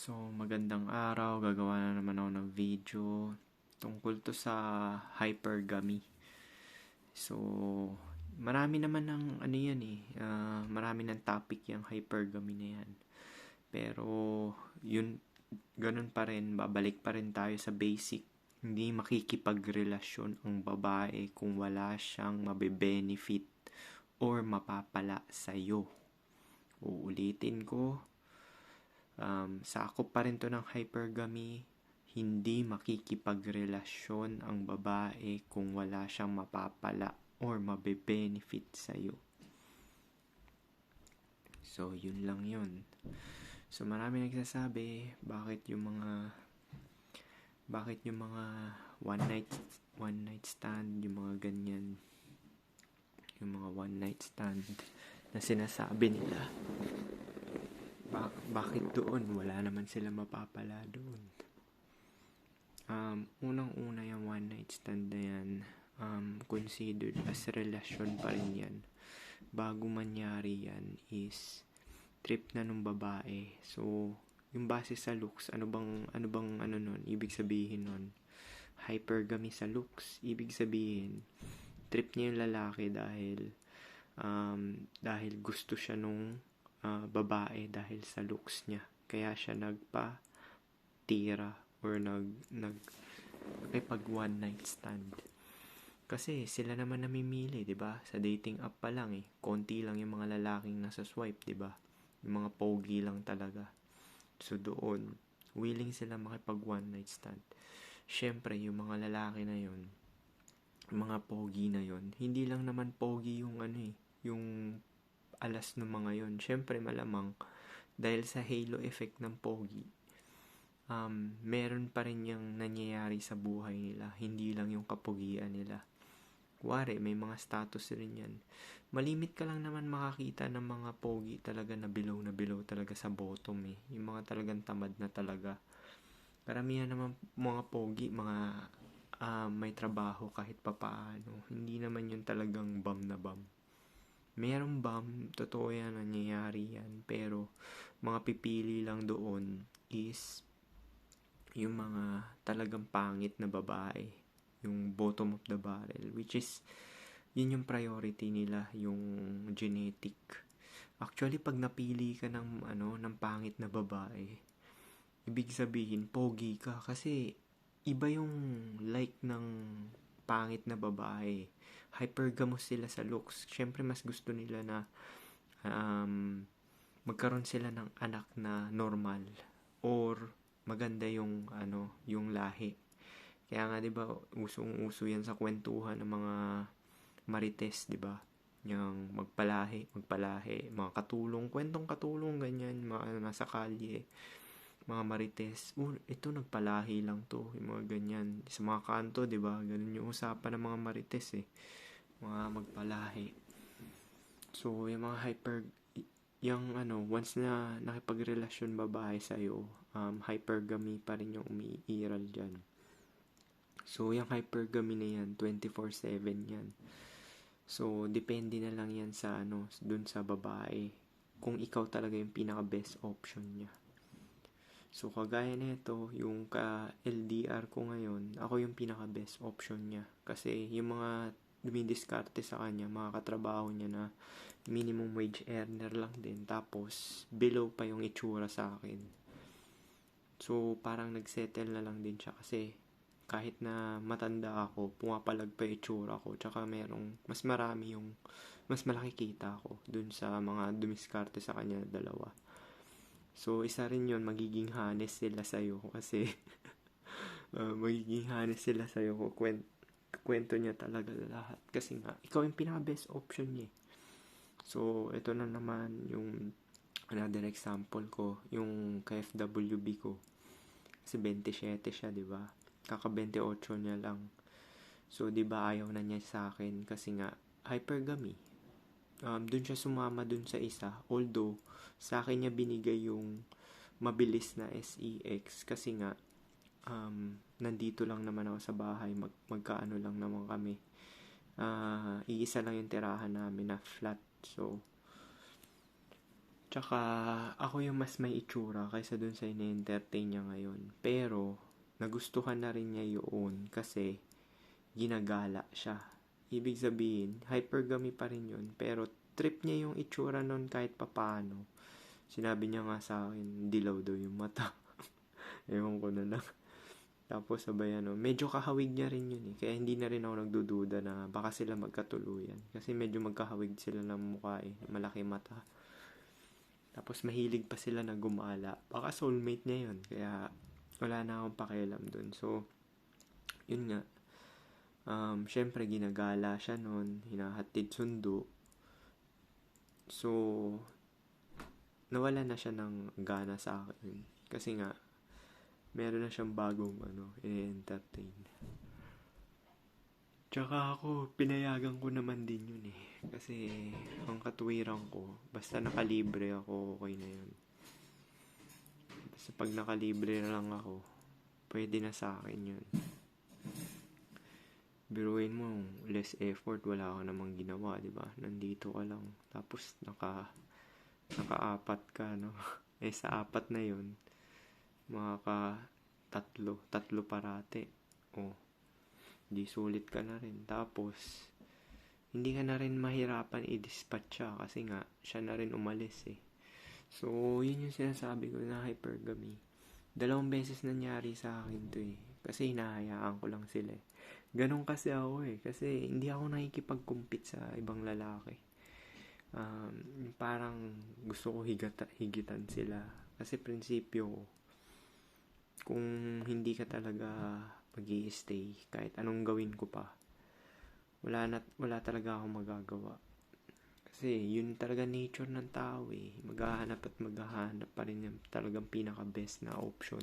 So, magandang araw. Gagawa na naman ako ng video tungkol to sa hypergamy. So, marami naman ng ano yan eh. Marami ng topic yung hypergamy na yan. Pero, yun, ganun pa rin. Babalik pa rin tayo sa basic. Hindi makikipagrelasyon ang babae kung wala siyang mabe-benefit or mapapala sa'yo. Uulitin ko. Sakop pa rin to ng hypergamy. Hindi makikipagrelasyon ang babae kung wala siyang mapapala or mabe-benefit sa'yo. So, yun lang yun. So, marami nagsasabi, bakit yung mga one night stand, yung mga ganyan, yung mga one night stand na sinasabi nila. Bakit doon? Wala naman sila mapapala doon. Unang-una yung one night stand na yan, considered as relasyon pa rin yan. Bago mangyari yan is trip na nung babae. So, yung base sa looks, ano bang nun? Ibig sabihin nun, hypergamy sa looks. Ibig sabihin, trip niya yung lalaki dahil gusto siya nung babae dahil sa looks niya. Kaya siya nagpa-tira or nakipag one night stand. Kasi sila naman namimili, 'di ba? Sa dating app pa lang konti lang yung mga lalaking nasa swipe, 'di ba? Yung mga pogi lang talaga. So doon, willing sila makipag one night stand. Syempre, yung mga lalaki na yon, mga pogi na yon, hindi lang naman pogi yung yung alas ng mga yon. Syempre malamang dahil sa halo effect ng pogi, meron pa rin yung nangyayari sa buhay nila, hindi lang yung kapugian nila. Kuwari, may mga status rin yan. Malimit ka lang naman makakita ng mga pogi talaga na below talaga sa bottom yung mga talagang tamad na talaga. Karamihan naman mga pogi, mga may trabaho kahit papaano. Hindi naman yun talagang bum na bum. Merong totoo yan, nangyayari yan, pero mga pipili lang doon is yung mga talagang pangit na babae, yung bottom of the barrel, which is yun yung priority nila, yung genetic. Actually, pag napili ka ng pangit na babae, ibig sabihin pogi ka, kasi iba yung like ng pangit na babae. Hypergamous sila sa looks. Syempre mas gusto nila na magkaroon sila ng anak na normal or maganda yung yung lahi. Kaya nga 'di ba usong-uso yan sa kwentuhan ng mga marites, 'di ba? Yung magpalahi, mga katulong, kwentong katulong ganyan, mga nasa kalye, mga marites. Ito nagpalahi lang to, yung mga ganyan. Sa mga kanto, 'di ba? Ganun yung usapan ng mga marites mga magpalahi. So, yung mga once na nakipagrelasyon babae sa'yo, hypergamy pa rin yung umiiral dyan. So, yung hypergamy na yan, 24/7 yan. So, depende na lang yan sa dun sa babae, kung ikaw talaga yung pinaka-best option niya. So, kagaya nito, yung ka-LDR ko ngayon, ako yung pinaka-best option niya. Kasi yung mga dumidiskarte sa kanya, mga katrabaho niya na minimum wage earner lang din, tapos below pa yung itsura sa akin. So, parang nagsettle na lang din siya kasi kahit na matanda ako, pumapalag pa itsura ko, tsaka mas marami yung mas malaki kita ko dun sa mga dumiskarte sa kanya dalawa. So, isa rin yun, magiging honest sila sa'yo kasi magiging honest sila sa'yo kung kwento niya talaga lahat. Kasi nga, ikaw yung pinaka-best option niya. So, ito na naman yung another example ko, yung ka-FWB ko. Kasi 27 siya, di ba? Kaka-28 niya lang. So, di ba ayaw na niya sa akin kasi nga, hypergamy. Dun siya sumama dun sa isa. Although, sa akin niya binigay yung mabilis na SEX kasi nga, nandito lang naman ako sa bahay, magkaano lang naman kami, iisa lang yung tirahan namin na flat. So Tsaka, ako yung mas may itsura kaysa dun sa ine-entertain niya ngayon. Pero, nagustuhan na rin niya yun kasi ginagala siya. Ibig sabihin, hypergamy pa rin yun. Pero, trip niya yung itsura nun kahit papano. Sinabi niya nga sa akin, dilaw daw yung mata. Ewan ko na lang. Tapos sabay medyo kahawig niya rin yun eh. Kaya hindi na rin ako nagdududa na baka sila magkatuluyan. Kasi medyo magkahawig sila ng mukha eh. Malaki mata. Tapos mahilig pa sila na gumala. Baka soulmate niya yun. Kaya wala na akong pakialam dun. So, yun nga. Syempre ginagala siya nun. Hinahatid sundo. So, nawala na siya ng gana sa akin. Kasi nga, meron na siyang bagong i-entertain. Tsaka ako, pinayagan ko naman din yun eh. Kasi, ang katuwiran ko, basta nakalibre ako, okay na yun. Basta pag nakalibre na lang ako, pwede na sa akin yun. Biruin mo, less effort, wala ka namang ginawa, di ba? Nandito ka lang. Tapos, naka-apat ka, no? Sa apat na yun, tatlo parate. Di sulit ka na rin. Tapos, hindi ka na rin mahirapan i-dispatch siya kasi nga, siya na rin umalis eh. So, yun yung sinasabi ko na hypergamy. 2 beses nangyari sa akin to eh. Kasi hinahayaan ko lang sila eh. Ganon kasi ako eh. Kasi hindi ako nakikipag-compete sa ibang lalaki. Parang gusto ko higitan sila. Kasi prinsipyo ko, kung hindi ka talaga mag-i-stay, kahit anong gawin ko pa, wala talaga akong magagawa. Kasi yun talaga nature ng tao eh. Maghahanap pa rin yung talagang pinaka-best na option.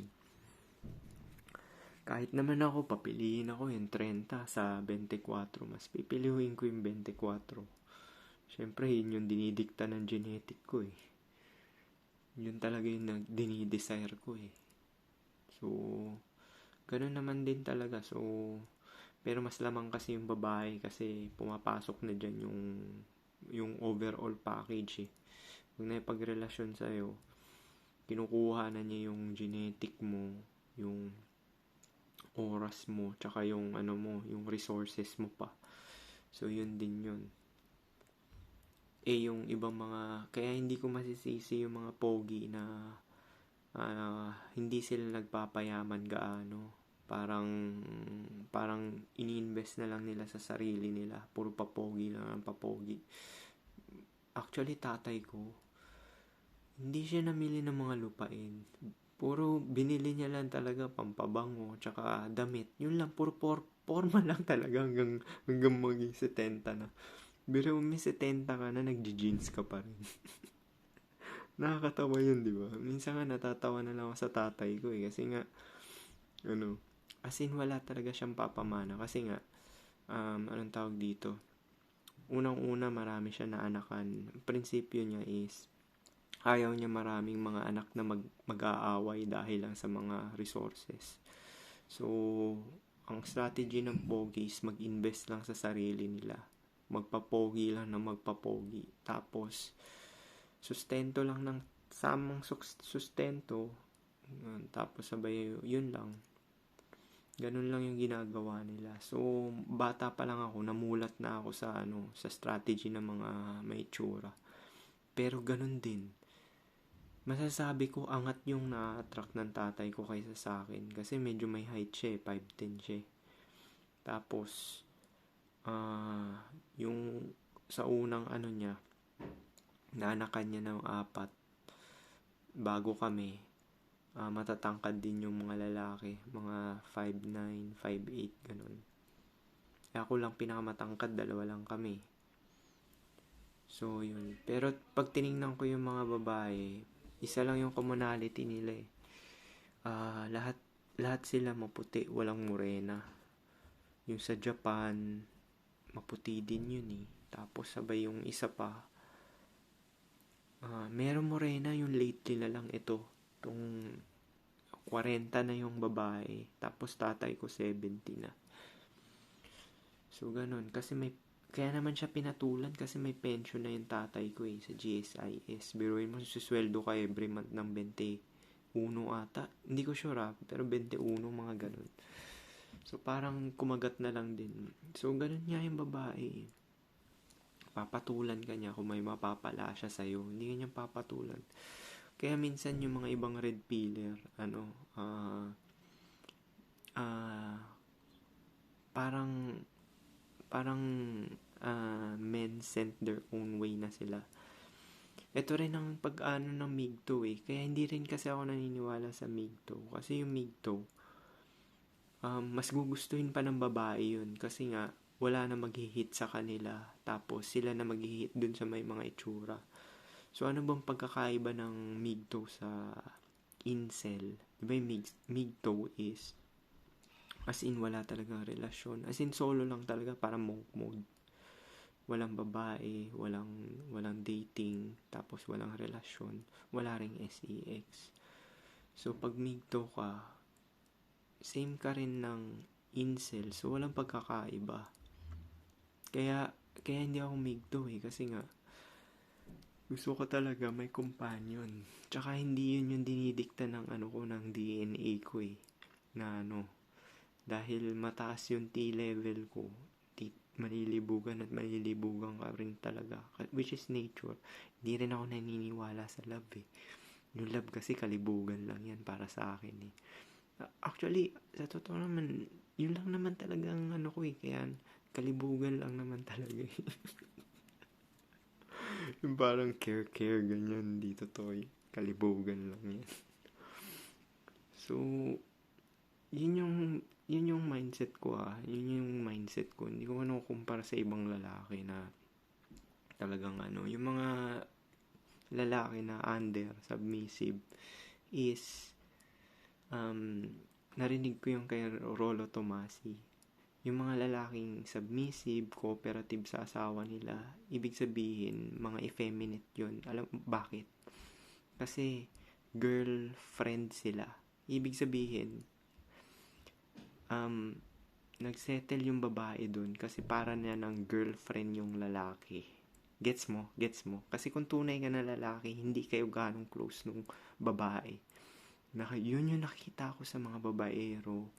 Kahit naman ako, papiliin ako yung 30 sa 24. Mas pipiliin ko yung 24. Siyempre, yun yung dinidikta ng genetic ko eh. Yun talaga yung dinidesire ko eh. So, ganun naman din talaga. So, pero mas lamang kasi yung babae kasi pumapasok na dyan yung overall package eh. Pag naipagrelasyon sa'yo, kinukuha na niya yung genetic mo, yung oras mo, tsaka yung yung resources mo pa. So, yun din yun. Yung ibang mga, kaya hindi ko masisisi yung mga pogi na hindi sila nagpapayaman gaano. Parang ini-invest na lang nila sa sarili nila. Puro papogi lang ang papogi. Actually, tatay ko, hindi siya namili ng mga lupain. Puro binili niya lang talaga pampabango, tsaka damit. Yun lang, puro forma lang talaga hanggang maging 70 na. Pero may 70 ka na, nagji-jeans ka pa rin. Nakakatawa yun, di ba? Minsan nga natatawa na lang ako sa tatay ko eh. Kasi nga, as in wala talaga siyang papamana. Kasi nga, anong tawag dito? Unang-una, marami siya na anakan. Prinsipyo niya is, ayaw niya maraming mga anak na mag-aaway dahil lang sa mga resources. So, ang strategy ng pogi is mag-invest lang sa sarili nila. Magpapogi lang na magpapogi. Tapos, sustento lang ng samang sustento. Tapos sabay yun lang. Ganun lang yung ginagawa nila. So, bata pa lang ako, namulat na ako sa strategy ng mga may tsura. Pero ganun din. Masasabi ko, angat yung na-attract ng tatay ko kaysa sa akin. Kasi medyo may height siya 5'10" siya. Tapos, yung sa unang niya, naanakan niya ng 4. Bago kami, matatangkad din yung mga lalaki. Mga 5'9", 5'8", ganun. Ako lang pinakamatangkad, 2 lang kami. So, yun. Pero, pag tinignan ko yung mga babae, isa lang yung commonality nila eh. Lahat sila maputi, walang morena. Yung sa Japan, maputi din yun eh. Tapos, sabay yung isa pa, meron morena, yung lately na lang ito. Itong 40 na yung babae. Tapos tatay ko 70 na. So, ganun. Kasi may Kaya naman siya pinatulan kasi may pension na yung tatay ko sa GSIS. Biruin mo, susweldo ka every month ng 21 ata. Hindi ko sure pero 21 mga ganun. So parang kumagat na lang din. So ganun nga yung babae. Papatulan ka niya kung may mapapala siya sa'yo. Hindi ka niya papatulan. Kaya minsan yung mga ibang red pillar, parang men sent their own way na sila. Ito rin ang pag-ano ng Migto Kaya hindi rin kasi ako naniniwala sa Migto. Kasi yung Migto, mas gugustuhin pa ng babae yun. Kasi nga, wala na mag-hit sa kanila. Tapos sila na mag-hit dun sa may mga itsura. So ano bang pagkakaiba ng Migto sa incel? Diba yung Migto is as in wala talagang relasyon. As in solo lang talaga, para monk mode. Walang babae, walang dating, tapos walang relasyon, wala ring sex. So pag Migto ka, same ka rin ng incel, so walang pagkakaiba. Kaya hindi ako Migto kasi nga gusto ko talaga may companion. Tsaka hindi yun yung dinidikta ng ng DNA ko na dahil mataas yung T-level ko, malilibugan at malilibugan ka rin talaga, which is nature. Hindi rin ako naniniwala sa love yung love kasi kalibugan lang yan para sa akin actually sa totoo naman yun lang naman talagang ko kaya kalibugan lang naman talaga yung parang care ganyan, di totoo kalibugan lang yan. So yun yung mindset ko yun yung mindset ko. Hindi ko kumpara sa ibang lalaki na talagang yung mga lalaki na under submissive is narinig ko yung kay Rolo Tomasi. Yung mga lalaking submissive, cooperative sa asawa nila, ibig sabihin mga effeminate yun. Alam bakit? Kasi girlfriend sila. Ibig sabihin nagsettle yung babae dun kasi para niya ng girlfriend yung lalaki. Gets mo? Kasi kung tunay ka na lalaki, hindi kayo ganong close nung babae. Yun yung nakita ko sa mga babaero.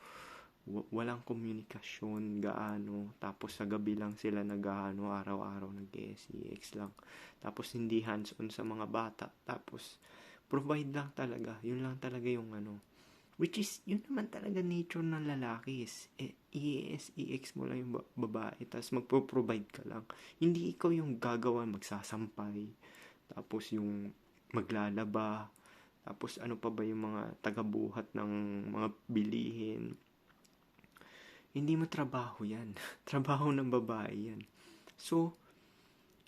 Walang komunikasyon gaano. Tapos sa gabi lang sila araw-araw nag-sex lang. Tapos hindi hands-on sa mga bata. Tapos provide lang talaga. Yun lang talaga yung which is, yun naman talaga nature ng lalaki is, i-sex mo lang yung babae, tapos magpo-provide ka lang. Hindi ikaw yung gagawa, magsasampay, tapos yung maglalaba, tapos ano pa ba yung mga tagabuhat ng mga bilihin. Hindi mo trabaho yan. Trabaho ng babae yan. So,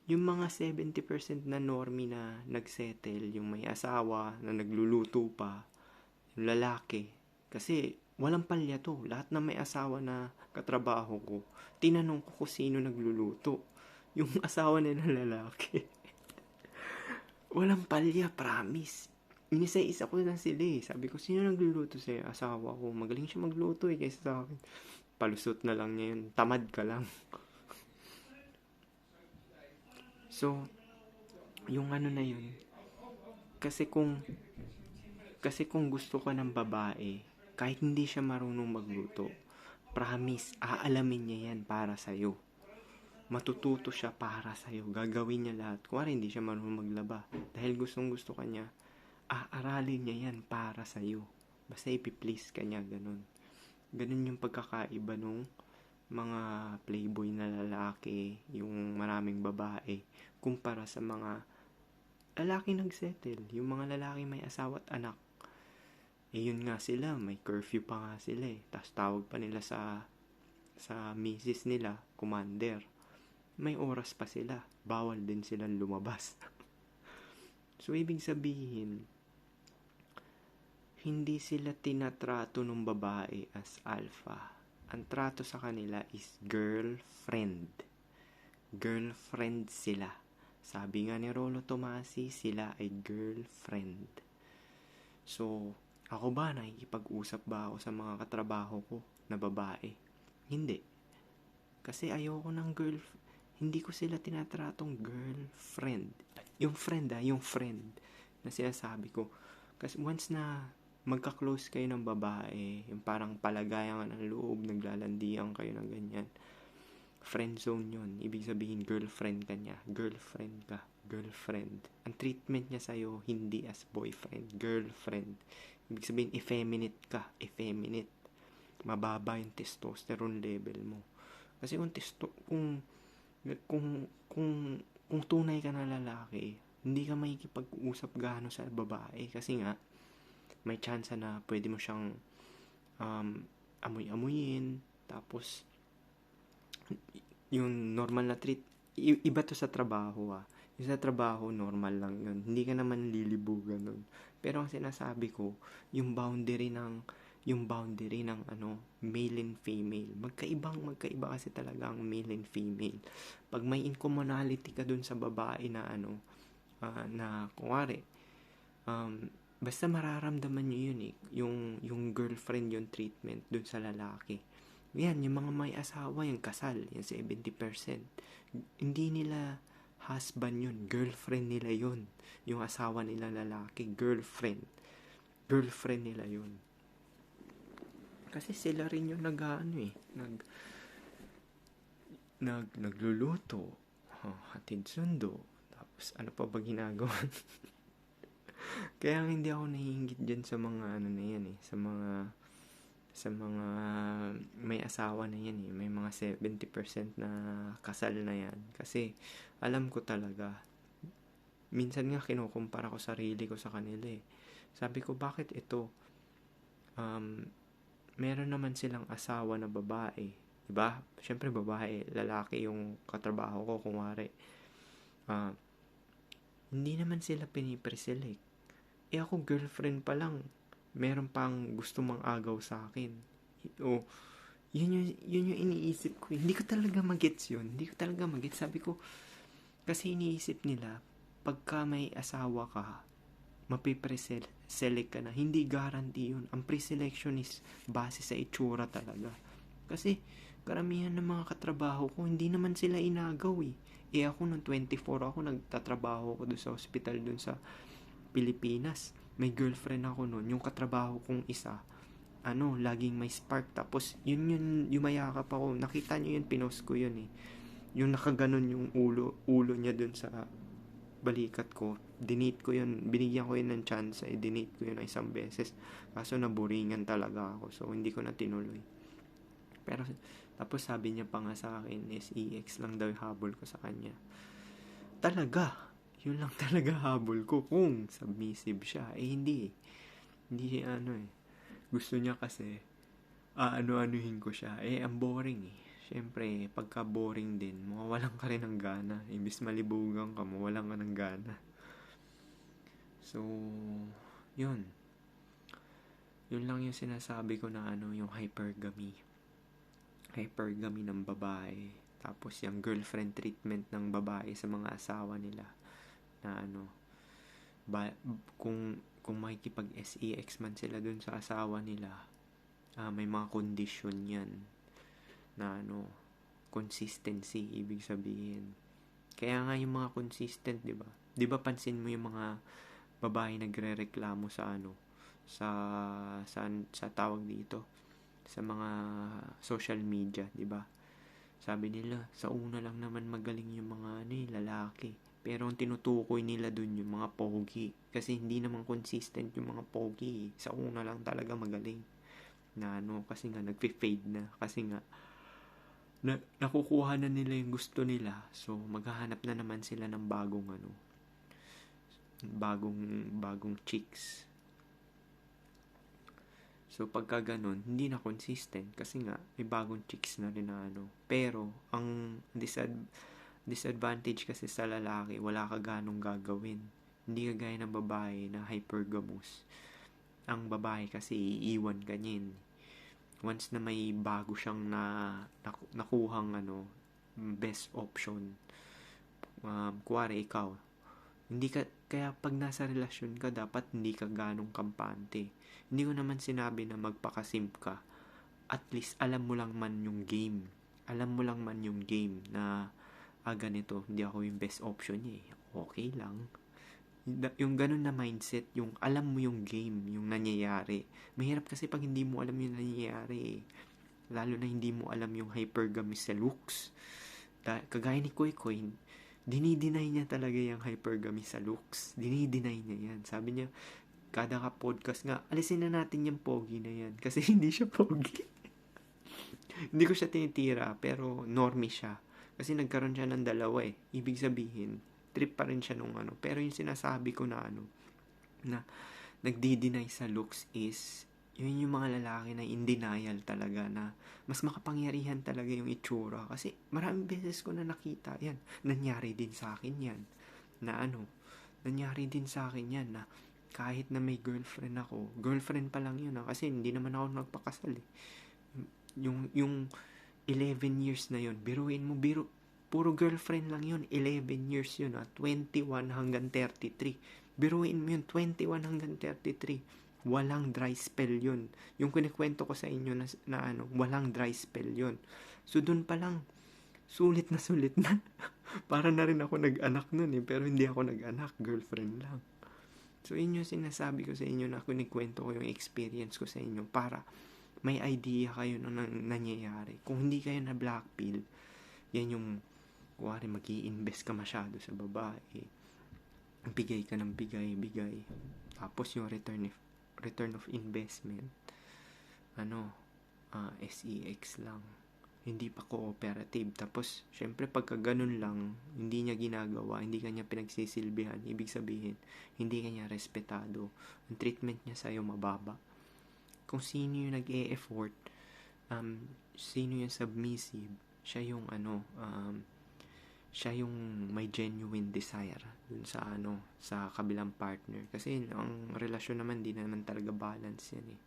yung mga 70% na normie na nagsettle, yung may asawa na nagluluto pa, yung lalaki, kasi walang palya to. Lahat na may asawa na katrabaho ko, tinanong ko kung sino nagluluto. Yung asawa nila lalaki. Walang palya, promise. Inisa-isa ko na sila Sabi ko, sino nagluluto sa'yo? Asawa ko. Magaling siya magluto kaysa sa akin. Palusot na lang niya yun. Tamad ka lang. So, yung na yun. Kasi kung gusto ka ng babae, kahit hindi siya marunong magluto, promise, aalamin niya yan para sa'yo. Matututo siya para sa'yo. Gagawin niya lahat. Kung hindi siya marunong maglaba, dahil gustong-gusto ka niya, aaralin niya yan para sa'yo. Basta ipiplease ka niya, ganun. Ganun yung pagkakaiba nung mga playboy na lalaki, yung maraming babae, kumpara sa mga lalaki nagsettle, yung mga lalaki may asawa at anak. Yun nga sila, may curfew pa nga sila Tapos tawag pa nila sa misis nila, commander. May oras pa sila. Bawal din silang lumabas. So, ibig sabihin, hindi sila tinatrato ng babae as alpha. Ang trato sa kanila is girlfriend. Girlfriend sila. Sabi nga ni Rolo Tomasi, sila ay girlfriend. So, ako ba, nakikipag-usap ba ako sa mga katrabaho ko na babae? Hindi. Kasi ayoko ng hindi ko sila tinatratong girlfriend. Yung friend na sinasabi ko. Kasi once na magka-close kayo ng babae, yung parang palagayan ng loob, naglalandian kayo ng ganyan, friend zone yun. Ibig sabihin, girlfriend ka niya. Girlfriend ka. Girlfriend. Ang treatment niya sa'yo, hindi as boyfriend. Girlfriend. Ibig sabihin, effeminate ka. Effeminate. Mababa yung testosterone level mo. Kasi kung tunay ka na lalaki, hindi ka makikipag-usap gaano sa babae. Kasi nga, may chance na pwede mo siyang amoy-amoyin. Tapos, yung normal na treat, iba to sa trabaho Yung sa trabaho, normal lang yun. Hindi ka naman lilibugan nun. Pero ang sinasabi ko, yung boundary ng male and female. Magkaiba kasi talaga ang male and female. Pag may incommonality ka dun sa babae na na kunwari, basta mararamdaman nyo yun yung girlfriend yung treatment dun sa lalaki. Yan, yung mga may asawa, yung kasal, yung 70%. Hindi nila husband yun, girlfriend nila yun. Yung asawa nila lalaki, girlfriend nila yun. Kasi sila rin yung nagluluto, hatid sundo, tapos ano pa ba ginagawa? Kaya hindi ako nahihinggit dyan sa mga na yan sa mga may asawa na yan may mga 70% na kasal na yan. Kasi alam ko talaga, minsan nga kinukumpara ko sarili ko sa kanila Sabi ko, bakit ito? Meron naman silang asawa na babae, diba? Syempre babae, lalaki yung katrabaho ko, kunwari. Hindi naman sila pinipreselect. Ako girlfriend pa lang, meron pang gusto mang agaw sa akin. Yun yung iniisip ko. Hindi ko talaga magets yun. Sabi ko, kasi iniisip nila, pagka may asawa ka, mapipreselect ka na. Hindi guarantee yun. Ang preselection is base sa itsura talaga. Kasi, karamihan ng mga katrabaho ko, hindi naman sila inagaw ako nung 24 ako, nagtatrabaho ko doon sa hospital doon sa Pilipinas. May girlfriend ako noon. Yung katrabaho kong isa, laging may spark. Tapos, yun yumayakap ako. Nakita nyo yun, pinost ko yun Yung nakaganon yung ulo niya dun sa balikat ko. Dinate ko yun. Binigyan ko yun ng chance. Dinate ko yun isang beses. Kaso naburingan talaga ako. So, hindi ko na tinuloy. Pero, tapos sabi niya pa nga sa akin, SEX lang daw yung habol ko sa kanya. Talaga. Yun lang talaga habol ko. Kung submissive siya. Hindi. Hindi Gusto niya kasi, ano-anuhin ko siya. Ang boring Siyempre, pagka boring din, mawawalan ka rin ng gana. Imbis malibugan ka, mawalan ka ng gana. So, yun. Yun lang yung sinasabi ko na yung hypergamy. Hypergamy ng babae. Tapos yung girlfriend treatment ng babae sa mga asawa nila. Na kung makikipag-SEX man sila dun sa asawa nila, may mga condition yan na consistency, ibig sabihin. Kaya nga yung mga consistent, di ba pansin mo yung mga babae nagrereklamo sa sa tawag dito, sa mga social media, di ba? Sabi nila, sa una lang naman magaling yung mga lalaki. Pero ang tinutukoy nila dun yung mga pogi. Kasi hindi naman consistent yung mga pogi. Sa una lang talaga magaling. Na kasi nga nagfe-fade na. Kasi nga nakukuha na nila yung gusto nila. So maghahanap na naman sila ng bagong chicks. So pagka ganun, hindi na consistent kasi nga may bagong chicks na rin na Pero ang disadvantage kasi sa lalaki, wala ka ganong gagawin. Hindi ka gaya ng babae na hypergamous. Ang babae kasi iiwan ka niyan. Once na may bago siyang nakuhang best option, kuwari ikaw, hindi ka, kaya pag nasa relasyon ka, dapat hindi ka ganong kampante. Hindi ko naman sinabi na magpakasimp ka. At least alam mo lang man yung game. Na ganito, hindi ako yung best option niya eh. Okay lang. Yung ganun na mindset, yung alam mo yung game, yung nangyayari. Mahirap kasi pag hindi mo alam yung nangyayari eh. Lalo na hindi mo alam yung hypergamy sa looks. Kagaya ni Koy Koy, dinideny niya talaga yung hypergamy sa looks. Dinideny niya yan. Sabi niya, kada ka-podcast nga, alisin na natin yung pogi na yan. Kasi hindi siya pogi. Hindi ko siya tinitira, pero normie siya. Kasi nagkaroon siya ng dalawa eh. Ibig sabihin, trip pa rin siya nung ano. Pero yung sinasabi ko na ano, na nagdi-deny sa looks is, yun yung mga lalaki na in denial talaga na mas makapangyarihan talaga yung itsura. Kasi maraming beses ko na nakita yan. Nangyari din sa akin yan. Na ano, nangyari din sa akin yan na kahit na may girlfriend ako, girlfriend pa lang yun kasi hindi naman ako nagpakasal eh. Yung 11 years na yun, biruin mo, puro girlfriend lang yun, 11 years yun 21 hanggang 33. Biruin mo yun, 21 hanggang 33. Walang dry spell yun. Yung kinikwento ko sa inyo na ano, walang dry spell yun. So dun pa lang, sulit na. Para na rin ako nag-anak nun eh, pero hindi ako nag-anak, girlfriend lang. So yun yung sinasabi ko sa inyo na kinikwento ko yung experience ko sa inyo para may idea kayo ng nangyayari. Kung hindi kayo na black pill, yan yung kuwari mag-i-invest ka masyado sa babae. Bigay ka ng bigay. Tapos yung return of investment, SEX lang. Hindi pa cooperative. Tapos, syempre pagka ganun lang, hindi niya ginagawa, hindi kanya pinagsisilbihan, ibig sabihin, hindi kanya respetado. Ang treatment niya sa'yo mababa. Kung sino yung nag-e-effort, sino yung submissive, siya yung siya yung may genuine desire dun sa kabilang partner. Kasi ang relasyon naman, di naman talaga balance yan eh.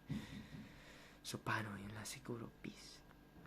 So, paano yun lang siguro, peace.